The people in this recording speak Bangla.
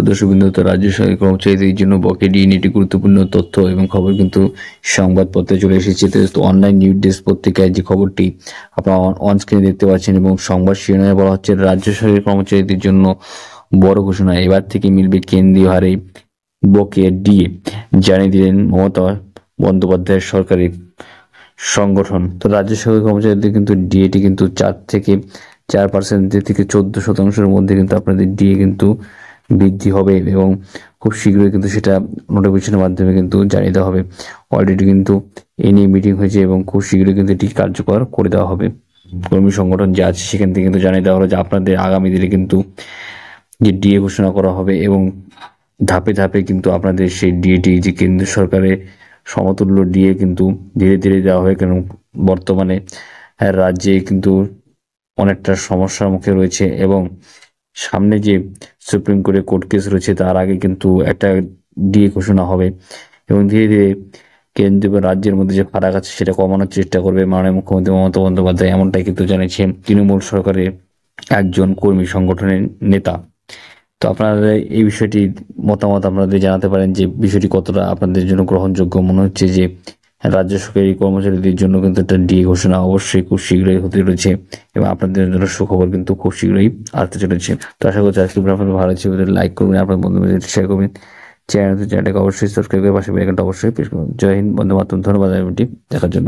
সদস্যবৃন্দ, তো রাজ্য সরকারি কর্মচারীদের জন্য বকেয়া ডিএ নিয়ে একটি গুরুত্বপূর্ণ তথ্য এবং খবর কিন্তু সংবাদপত্রে চলে এসেছে। তো অনলাইন নিউজ ডেস্ক পত্রিকায় যে খবরটি আপনারা অন স্ক্রিনে দেখতে পাচ্ছেন এবং সংবাদ শিরোনামে বলা হচ্ছে, রাজ্য সরকারি কর্মচারীদের জন্য বড় ঘোষণা, এবার থেকে মিলবে কেন্দ্রীয় হারে বকেয়া ডিএ, জানিয়ে দিলেন মমতা বন্দ্যোপাধ্যায়ের সরকারি সংগঠন। তো রাজ্য সরকারি কর্মচারীদের কিন্তু ডিএটি কিন্তু 4% থেকে 14% মধ্যে কিন্তু আপনাদের ডিএ কিন্তু বৃদ্ধি হবে এবং খুব শীঘ্রই কিন্তু সেটা নোটিফিকেশনের মাধ্যমে কিন্তু জানিয়ে দেওয়া হবে। অলরেডি কিন্তু এ নিয়ে মিটিং হয়েছে এবং খুব শীঘ্রই কিন্তু এটি কার্যকর করে দেওয়া হবে। কর্মী সংগঠন যে আছে সেখান থেকে কিন্তু জানিয়ে দেওয়া হলো যে আপনাদের আগামী দিনে কিন্তু যে ডিএ ঘোষণা করা হবে এবং ধাপে ধাপে কিন্তু আপনাদের সেই ডিএটি যে কেন্দ্র সরকারের সমতুল্য ডিএ কিন্তু ধীরে ধীরে দেওয়া হয়, কারণ বর্তমানে রাজ্যে কিন্তু অনেকটা সমস্যার মুখে রয়েছে এবং সামনে যে সুপ্রিম কোর্টে কোর্ট কেস রয়েছে তার আগে কিন্তু একটা ডিএ ঘোষণা হবে এবং ধীরে ধীরে কেন্দ্র এবং রাজ্যের মধ্যে যে ফারাক আছে সেটা কমানোর চেষ্টা করবে মাননীয় মুখ্যমন্ত্রী মমতা বন্দ্যোপাধ্যায়, এমনটাই কিন্তু জানিয়েছেন তৃণমূল সরকারের একজন কর্মী সংগঠনের নেতা। তো আপনারা এই বিষয়টি মতামত আপনাদের জানাতে পারেন যে বিষয়টি কতটা আপনাদের জন্য গ্রহণযোগ্য মনে হচ্ছে, যে রাজ্য সরকারি কর্মচারীদের জন্য কিন্তু একটা ডিএ ঘোষণা অবশ্যই খুব শীঘ্রই হতে চলেছে এবং আপনাদের জন্য সুখবর কিন্তু খুব শীঘ্রই আসতে চলেছে। তো আশা করছি আজকে আপনাদের ভালো লাগছে, লাইক করবেন, আপনার বন্ধুদের শেয়ার করবেন, চ্যানেলটাকে অবশ্যই সাবস্ক্রাইব করে পাশে বেল আইকনটা অবশ্যই প্রেস করুন। জয় হিন্দ, বন্দে মাতরম। ধন্যবাদ ভিডিওটি দেখার জন্য।